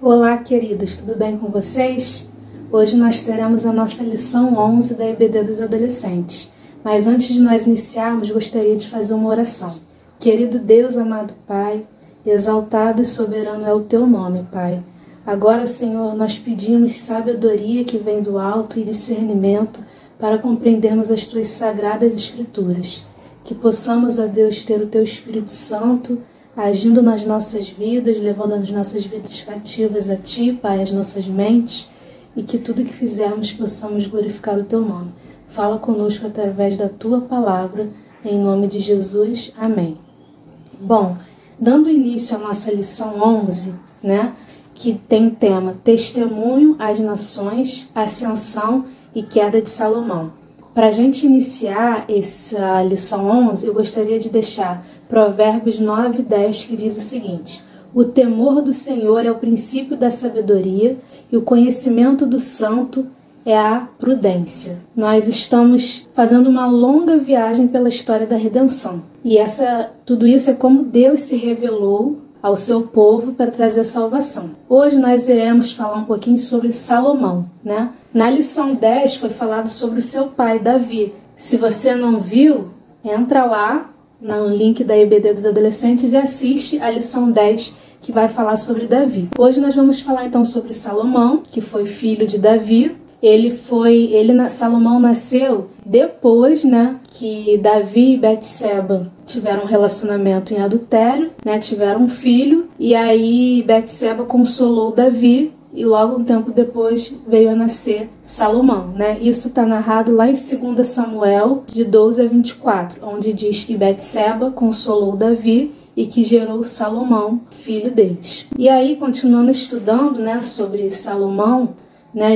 Olá, queridos, tudo bem com vocês? Hoje nós teremos a nossa lição 11 da EBD dos Adolescentes. Mas antes de nós iniciarmos, gostaria de fazer uma oração. Querido Deus, amado Pai, exaltado e soberano é o Teu nome, Pai. Agora, Senhor, nós pedimos sabedoria que vem do alto e discernimento para compreendermos as Tuas sagradas Escrituras. Que possamos, ó Deus, ter o Teu Espírito Santo agindo nas nossas vidas, levando as nossas vidas cativas a Ti, Pai, as nossas mentes, e que tudo que fizermos possamos glorificar o Teu nome. Fala conosco através da Tua palavra, em nome de Jesus. Amém. Bom, dando início à nossa lição 11, que tem tema Testemunho às Nações, Ascensão e Queda de Salomão. Para a gente iniciar essa lição 11, eu gostaria de deixar Provérbios 9:10, que diz o seguinte: o temor do Senhor é o princípio da sabedoria e o conhecimento do santo é a prudência. Nós estamos fazendo uma longa viagem pela história da redenção. E tudo isso é como Deus se revelou ao seu povo para trazer salvação. Hoje nós iremos falar um pouquinho sobre Salomão, Na lição 10 foi falado sobre o seu pai, Davi. Se você não viu, entra lá no link da EBD dos Adolescentes e assiste a lição 10, que vai falar sobre Davi. Hoje nós vamos falar então sobre Salomão, que foi filho de Davi. Salomão nasceu depois, que Davi e Betseba tiveram um relacionamento em adultério, tiveram um filho, e aí Betseba consolou Davi, e logo um tempo depois veio a nascer Salomão, Isso está narrado lá em 2 Samuel, de 12 a 24, onde diz que Betseba consolou Davi e que gerou Salomão, filho deles. E aí, continuando estudando, sobre Salomão,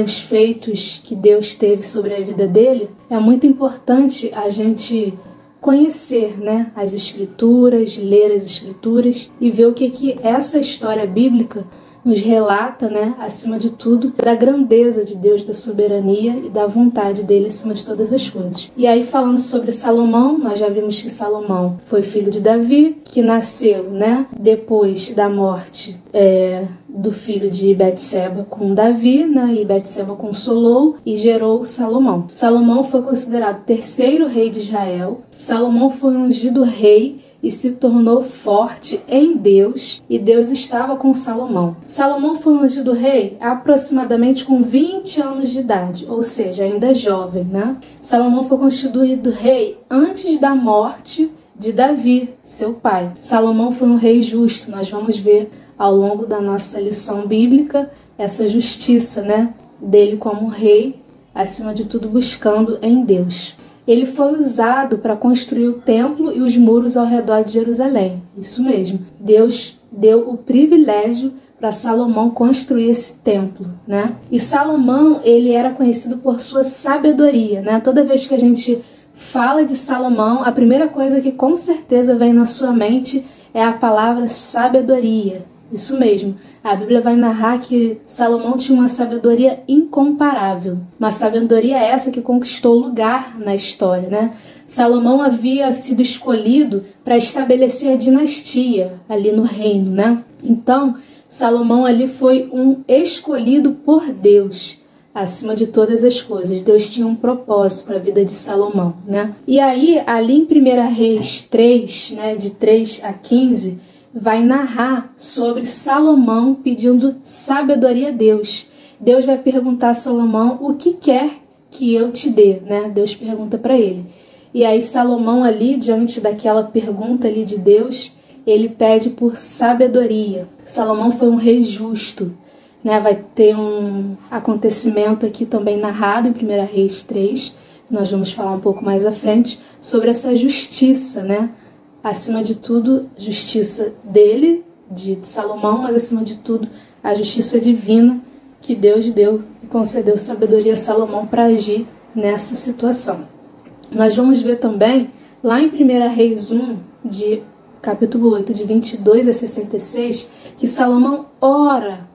os feitos que Deus teve sobre a vida dele, é muito importante a gente conhecer, as Escrituras, ler as Escrituras e ver o que essa história bíblica nos relata, acima de tudo, da grandeza de Deus, da soberania e da vontade dele acima de todas as coisas. E aí, falando sobre Salomão, nós já vimos que Salomão foi filho de Davi, que nasceu, depois da morte do filho de Betseba com Davi, e Betseba consolou e gerou Salomão. Salomão foi considerado o terceiro rei de Israel. Salomão foi ungido rei e se tornou forte em Deus, e Deus estava com Salomão. Salomão foi ungido rei aproximadamente com 20 anos de idade, ou seja, ainda jovem, Salomão foi constituído rei antes da morte de Davi, seu pai. Salomão foi um rei justo. Nós vamos ver ao longo da nossa lição bíblica essa justiça, dele como rei, acima de tudo buscando em Deus. Ele foi usado para construir o templo e os muros ao redor de Jerusalém. Isso mesmo. Deus deu o privilégio para Salomão construir esse templo, E Salomão, ele era conhecido por sua sabedoria, Toda vez que a gente fala de Salomão, a primeira coisa que com certeza vem na sua mente é a palavra sabedoria. Isso mesmo, a Bíblia vai narrar que Salomão tinha uma sabedoria incomparável. Uma sabedoria essa que conquistou lugar na história, Salomão havia sido escolhido para estabelecer a dinastia ali no reino, Então, Salomão ali foi um escolhido por Deus, acima de todas as coisas. Deus tinha um propósito para a vida de Salomão, E aí, ali em 1 Reis 3, de 3 a 15, vai narrar sobre Salomão pedindo sabedoria a Deus. Deus vai perguntar a Salomão o que quer que eu te dê, Deus pergunta para ele. E aí Salomão ali, diante daquela pergunta ali de Deus, ele pede por sabedoria. Salomão foi um rei justo, Vai ter um acontecimento aqui também narrado em 1 Reis 3, nós vamos falar um pouco mais à frente, sobre essa justiça, Acima de tudo, justiça dele, de Salomão, mas acima de tudo, a justiça divina que Deus deu e concedeu sabedoria a Salomão para agir nessa situação. Nós vamos ver também, lá em 1 Reis 1, de capítulo 8, de 22 a 66, que Salomão ora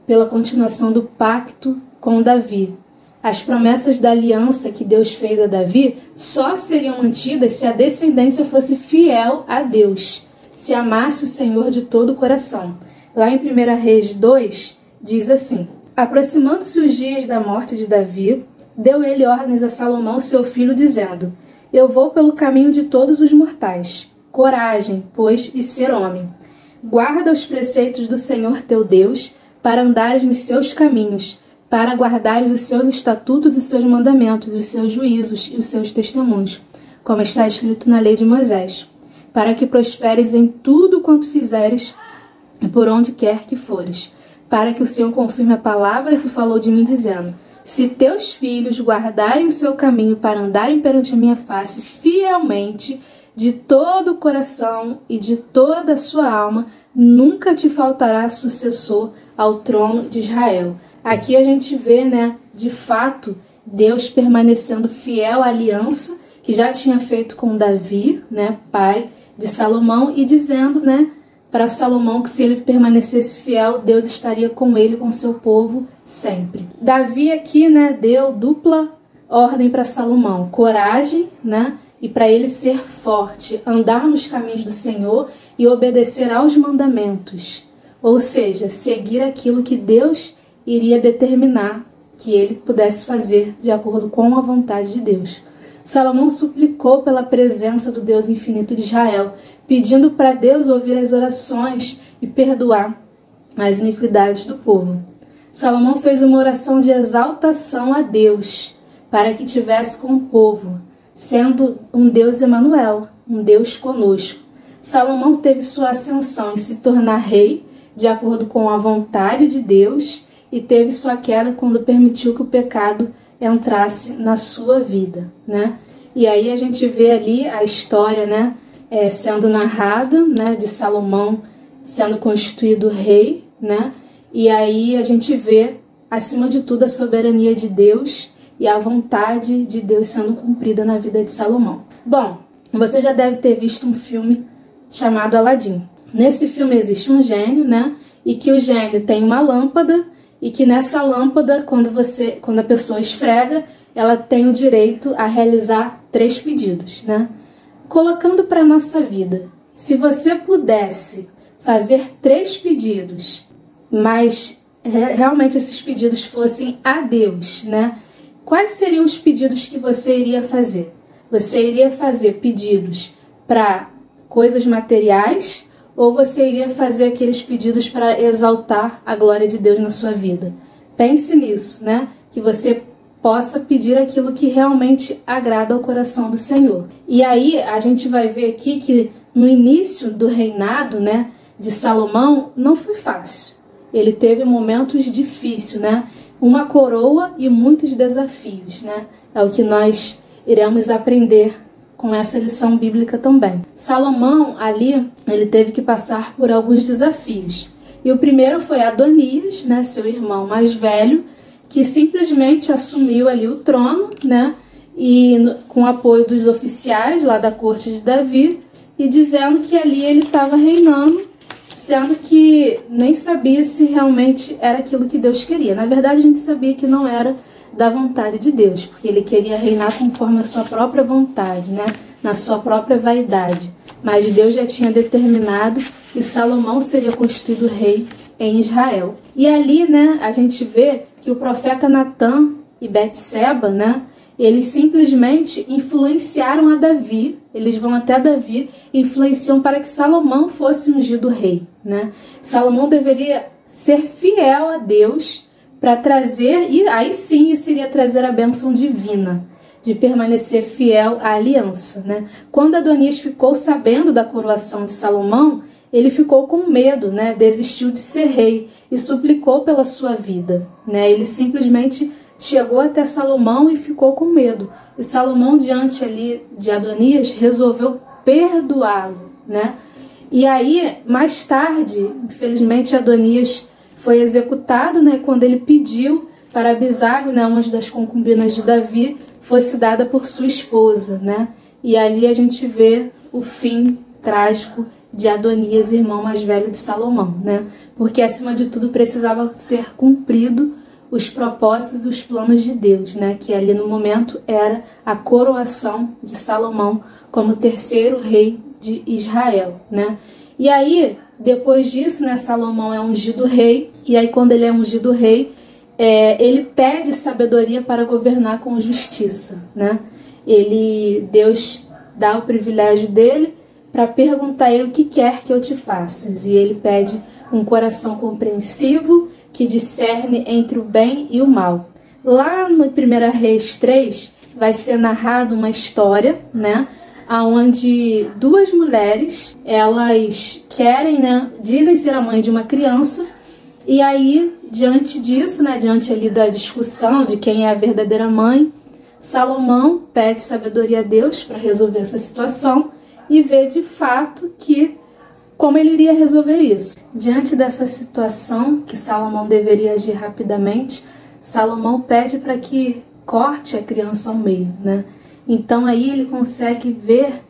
pela continuação do pacto com Davi. As promessas da aliança que Deus fez a Davi só seriam mantidas se a descendência fosse fiel a Deus, se amasse o Senhor de todo o coração. Lá em 1 Reis 2, diz assim: aproximando-se os dias da morte de Davi, deu ele ordens a Salomão, seu filho, dizendo: eu vou pelo caminho de todos os mortais. Coragem, pois, e ser homem. Guarda os preceitos do Senhor teu Deus, para andares nos seus caminhos, para guardares os seus estatutos e seus mandamentos, os seus juízos e os seus testemunhos, como está escrito na lei de Moisés, para que prosperes em tudo quanto fizeres e por onde quer que fores, para que o Senhor confirme a palavra que falou de mim, dizendo: se teus filhos guardarem o seu caminho para andarem perante a minha face fielmente, de todo o coração e de toda a sua alma, nunca te faltará sucessor ao trono de Israel. Aqui a gente vê, né, de fato, Deus permanecendo fiel à aliança que já tinha feito com Davi, né, pai de Salomão, e dizendo, né, para Salomão que se ele permanecesse fiel, Deus estaria com ele, com seu povo, sempre. Davi aqui, né, deu dupla ordem para Salomão: coragem, né, e para ele ser forte, andar nos caminhos do Senhor e obedecer aos mandamentos. Ou seja, seguir aquilo que Deus iria determinar que ele pudesse fazer de acordo com a vontade de Deus. Salomão suplicou pela presença do Deus infinito de Israel, pedindo para Deus ouvir as orações e perdoar as iniquidades do povo. Salomão fez uma oração de exaltação a Deus, para que tivesse com o povo, sendo um Deus Emanuel, um Deus conosco. Salomão teve sua ascensão em se tornar rei, de acordo com a vontade de Deus, e teve sua queda quando permitiu que o pecado entrasse na sua vida, né? E aí a gente vê ali a história, né, sendo narrada, né, de Salomão sendo constituído rei, né? E aí a gente vê, acima de tudo, a soberania de Deus e a vontade de Deus sendo cumprida na vida de Salomão. Bom, você já deve ter visto um filme chamado Aladim. Nesse filme existe um gênio, né? E que o gênio tem uma lâmpada, e que nessa lâmpada, quando a pessoa esfrega, ela tem o direito a realizar 3 pedidos, né? Colocando para a nossa vida, se você pudesse fazer 3 pedidos, mas realmente esses pedidos fossem a Deus, né? Quais seriam os pedidos que você iria fazer? Você iria fazer pedidos para coisas materiais, ou você iria fazer aqueles pedidos para exaltar a glória de Deus na sua vida? Pense nisso, né? Que você possa pedir aquilo que realmente agrada ao coração do Senhor. E aí a gente vai ver aqui que no início do reinado, né, de Salomão, não foi fácil. Ele teve momentos difíceis, né? Uma coroa e muitos desafios, né? É o que nós iremos aprender com essa lição bíblica também. Salomão, ali, ele teve que passar por alguns desafios. E o primeiro foi Adonias, né, seu irmão mais velho, que simplesmente assumiu ali o trono, né, e com o apoio dos oficiais lá da corte de Davi, e dizendo que ali ele estava reinando, sendo que nem sabia se realmente era aquilo que Deus queria. Na verdade, a gente sabia que não era da vontade de Deus, porque ele queria reinar conforme a sua própria vontade, né? Na sua própria vaidade. Mas Deus já tinha determinado que Salomão seria constituído rei em Israel. E ali, né, a gente vê que o profeta Natã e Betseba, né, eles simplesmente influenciaram a Davi, eles vão até Davi e influenciam para que Salomão fosse ungido rei, né? Salomão deveria ser fiel a Deus para trazer, e aí sim isso iria trazer a bênção divina, de permanecer fiel à aliança, né? Quando Adonias ficou sabendo da coroação de Salomão, ele ficou com medo, né? Desistiu de ser rei e suplicou pela sua vida, né? Ele simplesmente chegou até Salomão e ficou com medo. E Salomão, diante ali de Adonias, resolveu perdoá-lo, né? E aí, mais tarde, infelizmente, Adonias foi executado, né, quando ele pediu para Abisag, né, uma das concubinas de Davi, fosse dada por sua esposa, né? E ali a gente vê o fim trágico de Adonias, irmão mais velho de Salomão, né? Porque acima de tudo precisava ser cumprido os propósitos e os planos de Deus, né? Que ali no momento era a coroação de Salomão como terceiro rei de Israel, né? E aí Depois disso, né, Salomão é ungido rei, e aí quando ele é ungido rei, ele pede sabedoria para governar com justiça, né? Deus dá o privilégio dele para perguntar a ele o que quer que eu te faças, e ele pede um coração compreensivo que discerne entre o bem e o mal. Lá no 1 Reis 3 vai ser narrado uma história, né, onde duas mulheres, elas querem, né, dizem ser a mãe de uma criança, e aí, diante disso, né, diante ali da discussão de quem é a verdadeira mãe, Salomão pede sabedoria a Deus para resolver essa situação e vê de fato como ele iria resolver isso. Diante dessa situação, que Salomão deveria agir rapidamente, Salomão pede para que corte a criança ao meio, né? Então aí ele consegue ver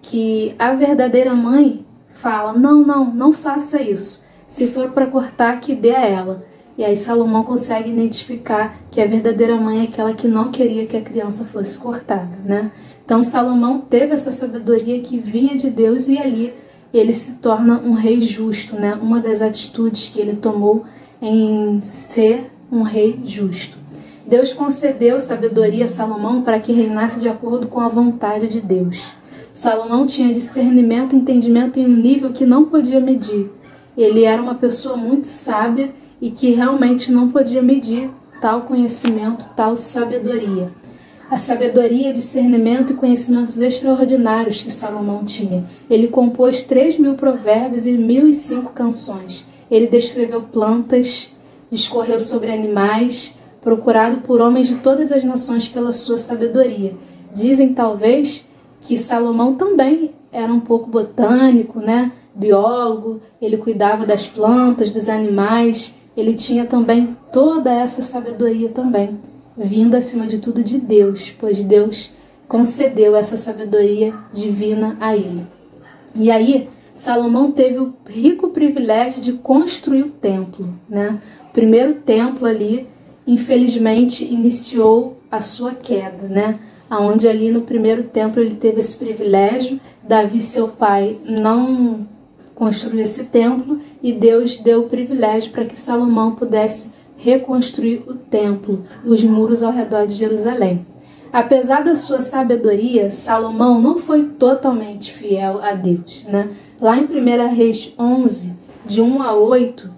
que a verdadeira mãe fala, não faça isso. Se for para cortar, que dê a ela. E aí Salomão consegue identificar que a verdadeira mãe é aquela que não queria que a criança fosse cortada, né? Então Salomão teve essa sabedoria que vinha de Deus e ali ele se torna um rei justo, né? Uma das atitudes que ele tomou em ser um rei justo. Deus concedeu sabedoria a Salomão para que reinasse de acordo com a vontade de Deus. Salomão tinha discernimento e entendimento em um nível que não podia medir. Ele era uma pessoa muito sábia e que realmente não podia medir tal conhecimento, tal sabedoria. A sabedoria, discernimento e conhecimentos extraordinários que Salomão tinha. Ele compôs 3.000 provérbios e 1.005 canções. Ele descreveu plantas, discorreu sobre animais, procurado por homens de todas as nações pela sua sabedoria. Dizem, talvez, que Salomão também era um pouco botânico, né? Biólogo, ele cuidava das plantas, dos animais, ele tinha também toda essa sabedoria também, vinda acima de tudo de Deus, pois Deus concedeu essa sabedoria divina a ele. E aí, Salomão teve o rico privilégio de construir o templo, né? O primeiro templo ali, infelizmente, iniciou a sua queda, né? Onde ali no primeiro templo ele teve esse privilégio. Davi, seu pai, não construiu esse templo e Deus deu o privilégio para que Salomão pudesse reconstruir o templo e os muros ao redor de Jerusalém. Apesar da sua sabedoria, Salomão não foi totalmente fiel a Deus, né? Lá em 1 Reis 11, de 1 a 8,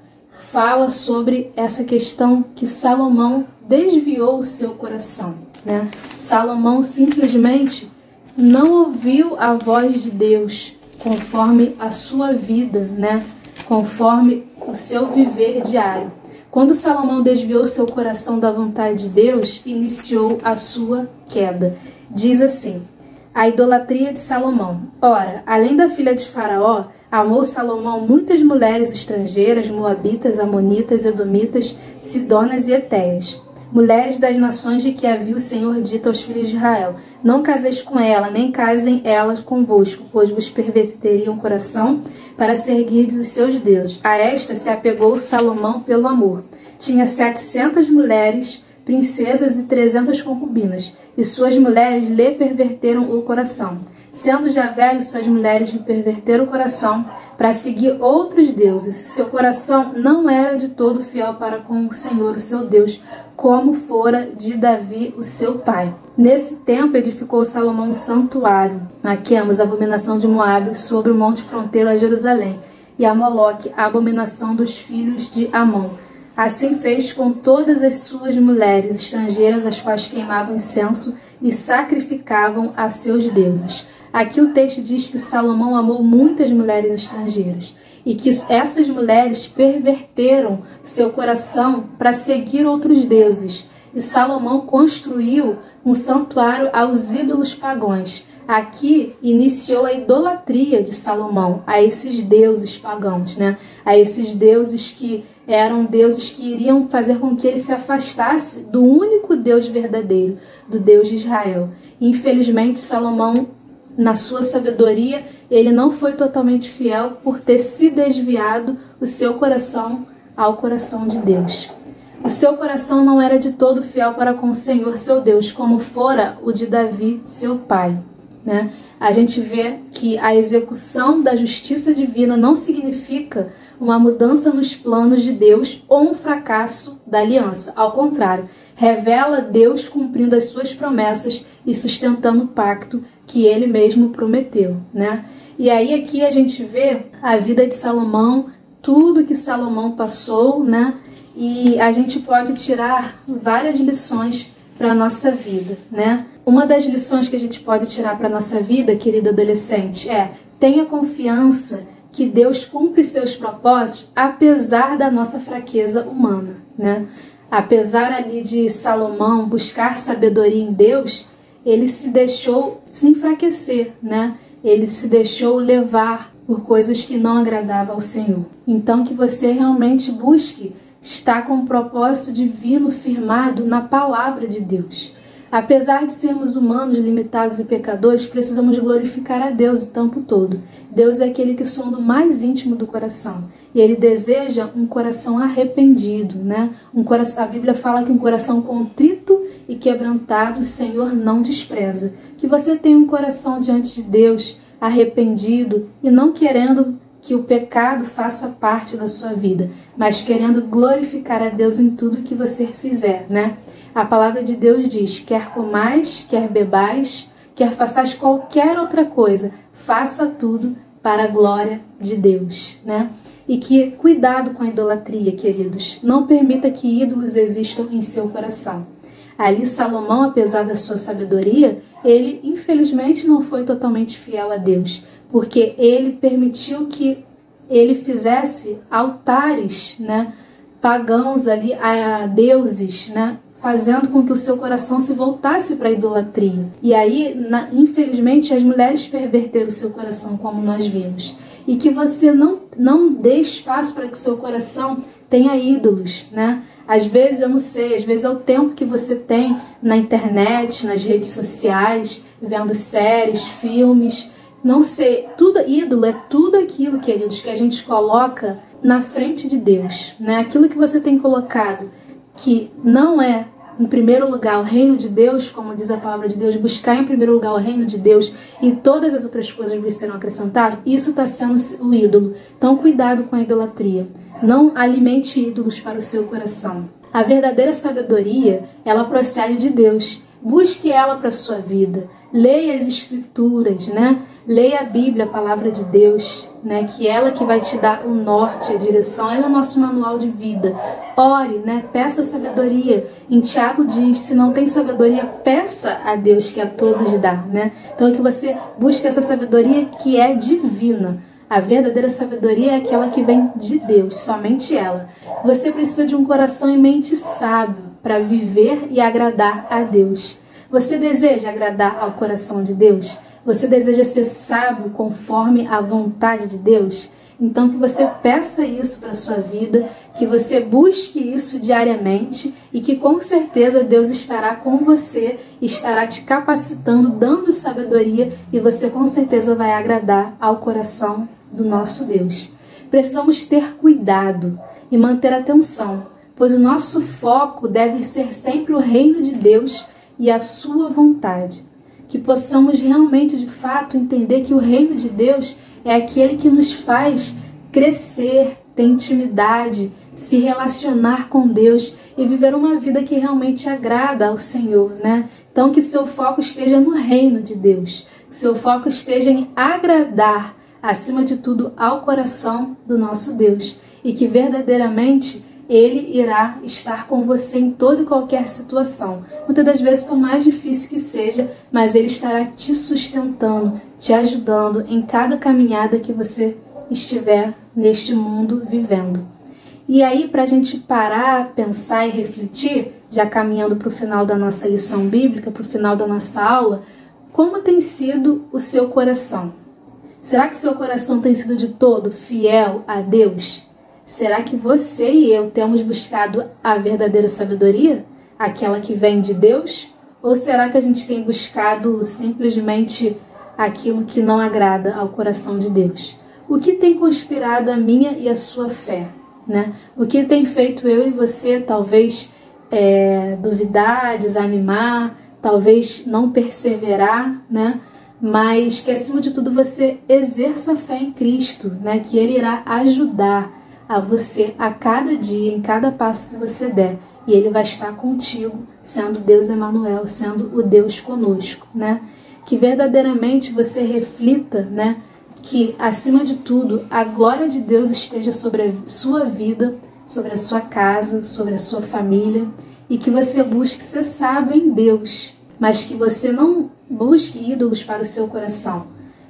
fala sobre essa questão que Salomão desviou o seu coração, né? Salomão simplesmente não ouviu a voz de Deus conforme a sua vida, né? Conforme o seu viver diário. Quando Salomão desviou seu coração da vontade de Deus, iniciou a sua queda. Diz assim, a idolatria de Salomão. Ora, além da filha de Faraó, amou Salomão muitas mulheres estrangeiras, moabitas, amonitas, edomitas, sidonas e etéias, mulheres das nações de que havia o Senhor dito aos filhos de Israel, não caseis com ela, nem casem elas convosco, pois vos perverteriam o coração para seguirdes os seus deuses. A esta se apegou Salomão pelo amor. Tinha 700 mulheres, princesas e 300 concubinas, e suas mulheres lhe perverteram o coração. Sendo já velho, suas mulheres lhe perverteram o coração para seguir outros deuses. Seu coração não era de todo fiel para com o Senhor, o seu Deus, como fora de Davi, o seu pai. Nesse tempo edificou Salomão um santuário, a Quemus, a abominação de Moabe, sobre o monte fronteiro a Jerusalém, e a Moloque, a abominação dos filhos de Amon. Assim fez com todas as suas mulheres estrangeiras, as quais queimavam incenso e sacrificavam a seus deuses. Aqui o texto diz que Salomão amou muitas mulheres estrangeiras e que essas mulheres perverteram seu coração para seguir outros deuses. E Salomão construiu um santuário aos ídolos pagãos. Aqui iniciou a idolatria de Salomão a esses deuses pagãos, né? A esses deuses que eram deuses que iriam fazer com que ele se afastasse do único Deus verdadeiro, do Deus de Israel. Infelizmente, Salomão, na sua sabedoria, ele não foi totalmente fiel por ter se desviado o seu coração ao coração de Deus. O seu coração não era de todo fiel para com o Senhor, seu Deus, como fora o de Davi, seu pai, né? a gente vê que a execução da justiça divina não significa uma mudança nos planos de Deus ou um fracasso da aliança. Ao contrário, revela Deus cumprindo as suas promessas e sustentando o pacto que ele mesmo prometeu, né? E aí aqui a gente vê a vida de Salomão, tudo que Salomão passou, né? E a gente pode tirar várias lições para a nossa vida, né? Uma das lições que a gente pode tirar para a nossa vida, querido adolescente, é: tenha confiança que Deus cumpre seus propósitos apesar da nossa fraqueza humana, né? Apesar ali de Salomão buscar sabedoria em Deus, ele se deixou se enfraquecer, né? Ele se deixou levar por coisas que não agradavam ao Senhor. Então que você realmente busque estar com um propósito divino firmado na palavra de Deus. Apesar de sermos humanos, limitados e pecadores, precisamos glorificar a Deus o tempo todo. Deus é aquele que sonda o mais íntimo do coração. E Ele deseja um coração arrependido, né? A Bíblia fala que um coração contrito e quebrantado o Senhor não despreza. Que você tenha um coração diante de Deus arrependido e não querendo que o pecado faça parte da sua vida, mas querendo glorificar a Deus em tudo que você fizer, né? A palavra de Deus diz: quer comais, quer bebais, quer façais qualquer outra coisa, faça tudo para a glória de Deus, né? E que cuidado com a idolatria, queridos. Não permita que ídolos existam em seu coração. Ali Salomão, apesar da sua sabedoria, ele infelizmente não foi totalmente fiel a Deus, porque ele permitiu que ele fizesse altares, né, pagãos ali a deuses, né, fazendo com que o seu coração se voltasse para a idolatria. E aí, infelizmente, as mulheres perverteram o seu coração, como nós vimos. E que você não dê espaço para que seu coração tenha ídolos, né? Às vezes, eu não sei, às vezes é o tempo que você tem na internet, nas redes sociais, vendo séries, filmes, não sei, tudo ídolo é tudo aquilo, queridos, que a gente coloca na frente de Deus, né? Aquilo que você tem colocado que não é, em primeiro lugar, o reino de Deus, como diz a palavra de Deus, buscar em primeiro lugar o reino de Deus e todas as outras coisas vos serão acrescentadas, isso está sendo o ídolo. Então, cuidado com a idolatria. Não alimente ídolos para o seu coração. A verdadeira sabedoria, ela procede de Deus. Busque ela para a sua vida. Leia as Escrituras, né? Leia a Bíblia, a palavra de Deus, né? Que ela que vai te dar o norte, a direção. Ela é o nosso manual de vida. Ore, né? Peça sabedoria. Em Tiago diz: se não tem sabedoria, peça a Deus, que a todos dá, né? Então é que você busque essa sabedoria que é divina. A verdadeira sabedoria é aquela que vem de Deus, somente ela. Você precisa de um coração e mente sábio para viver e agradar a Deus. Você deseja agradar ao coração de Deus? Você deseja ser sábio conforme a vontade de Deus? Então que você peça isso para a sua vida, que você busque isso diariamente e que com certeza Deus estará com você, estará te capacitando, dando sabedoria e você com certeza vai agradar ao coração do nosso Deus. Precisamos ter cuidado e manter atenção, pois o nosso foco deve ser sempre o reino de Deus e a sua vontade. Que possamos realmente, de fato, entender que o reino de Deus é aquele que nos faz crescer, ter intimidade, se relacionar com Deus e viver uma vida que realmente agrada ao Senhor, né? Então que seu foco esteja no reino de Deus, que seu foco esteja em agradar, acima de tudo, ao coração do nosso Deus e que verdadeiramente Ele irá estar com você em toda e qualquer situação. Muitas das vezes, por mais difícil que seja, mas Ele estará te sustentando, te ajudando em cada caminhada que você estiver neste mundo vivendo. E aí, para a gente parar, pensar e refletir, já caminhando para o final da nossa lição bíblica, para o final da nossa aula, como tem sido o seu coração? Será que seu coração tem sido de todo fiel a Deus? Será que você e eu temos buscado a verdadeira sabedoria? Aquela que vem de Deus? Ou será que a gente tem buscado simplesmente aquilo que não agrada ao coração de Deus? O que tem conspirado a minha e a sua fé, né? O que tem feito eu e você talvez duvidar, desanimar, talvez não perseverar, né? mas que acima de tudo você exerça a fé em Cristo, né? Que Ele irá ajudar a você a cada dia, em cada passo que você der. E Ele vai estar contigo, sendo Deus Emanuel, sendo o Deus conosco, né? Que verdadeiramente você reflita, né? Que acima de tudo a glória de Deus esteja sobre a sua vida, sobre a sua casa, sobre a sua família, e que você busque ser sábio em Deus, mas que você não busque ídolos para o seu coração,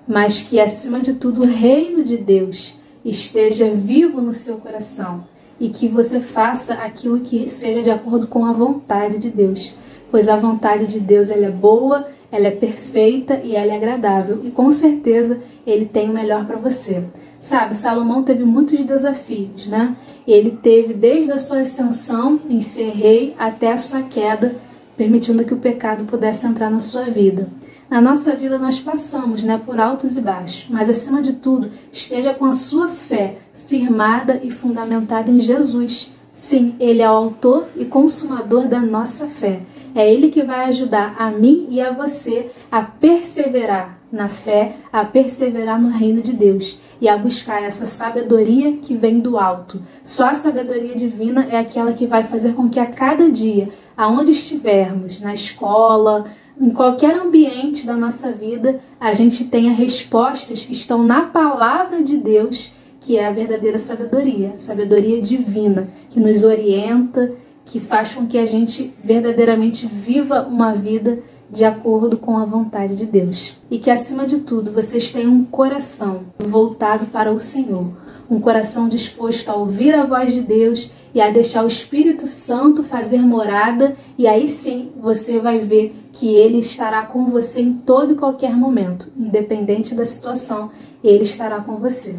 mas que acima de tudo o reino de Deus esteja vivo no seu coração e que você faça aquilo que seja de acordo com a vontade de Deus, pois a vontade de Deus ela é boa, ela é perfeita e ela é agradável, e com certeza Ele tem o melhor para você. Sabe, Salomão teve muitos desafios, né? Ele teve desde a sua ascensão em ser rei até a sua queda, permitindo que o pecado pudesse entrar na sua vida. Na nossa vida nós passamos, né, por altos e baixos, mas acima de tudo, esteja com a sua fé firmada e fundamentada em Jesus. Sim, Ele é o autor e consumador da nossa fé. É Ele que vai ajudar a mim e a você a perseverar na fé, a perseverar no reino de Deus e a buscar essa sabedoria que vem do alto. Só a sabedoria divina é aquela que vai fazer com que a cada dia, aonde estivermos, na escola, em qualquer ambiente da nossa vida, a gente tenha respostas que estão na palavra de Deus, que é a verdadeira sabedoria, sabedoria divina, que nos orienta, que faz com que a gente verdadeiramente viva uma vida de acordo com a vontade de Deus. E que, acima de tudo, vocês tenham um coração voltado para o Senhor, um coração disposto a ouvir a voz de Deus e a deixar o Espírito Santo fazer morada, e aí sim você vai ver que Ele estará com você em todo e qualquer momento, independente da situação, Ele estará com você.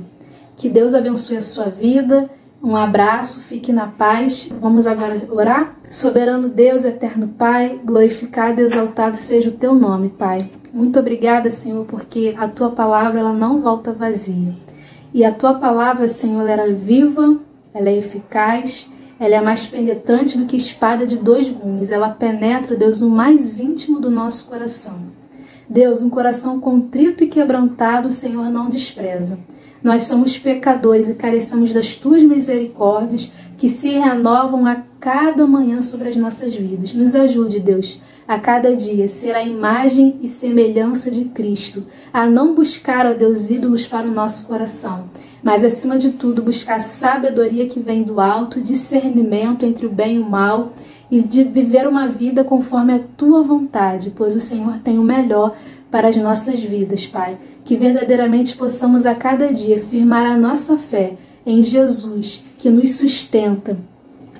Que Deus abençoe a sua vida. Um abraço, fique na paz. Vamos agora orar? Soberano Deus, eterno Pai, glorificado e exaltado seja o Teu nome, Pai. Muito obrigada, Senhor, porque a Tua palavra ela não volta vazia. E a Tua palavra, Senhor, ela é viva, ela é eficaz, ela é mais penetrante do que espada de 2 gumes. Ela penetra, Deus, no mais íntimo do nosso coração. Deus, um coração contrito e quebrantado, o Senhor não despreza. Nós somos pecadores e carecemos das Tuas misericórdias que se renovam a cada manhã sobre as nossas vidas. Nos ajude, Deus, a cada dia ser a imagem e semelhança de Cristo, a não buscar, ó Deus, ídolos para o nosso coração, mas acima de tudo buscar a sabedoria que vem do alto, discernimento entre o bem e o mal, e de viver uma vida conforme a Tua vontade, pois o Senhor tem o melhor para as nossas vidas, Pai. Que verdadeiramente possamos a cada dia firmar a nossa fé em Jesus, que nos sustenta,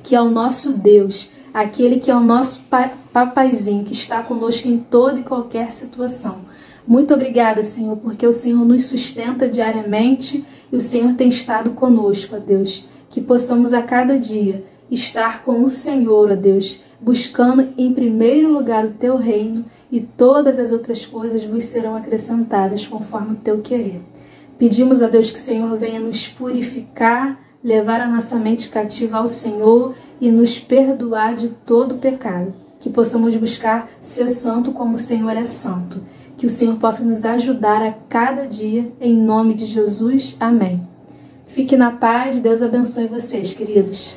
que é o nosso Deus, aquele que é o nosso papaizinho, que está conosco em toda e qualquer situação. Muito obrigada, Senhor, porque o Senhor nos sustenta diariamente e o Senhor tem estado conosco, ó Deus. Que possamos a cada dia estar com o Senhor, ó Deus, buscando em primeiro lugar o Teu reino, e todas as outras coisas vos serão acrescentadas conforme o Teu querer. Pedimos a Deus que o Senhor venha nos purificar, levar a nossa mente cativa ao Senhor e nos perdoar de todo pecado. Que possamos buscar ser santo como o Senhor é santo. Que o Senhor possa nos ajudar a cada dia, em nome de Jesus. Amém. Fique na paz, Deus abençoe vocês, queridos.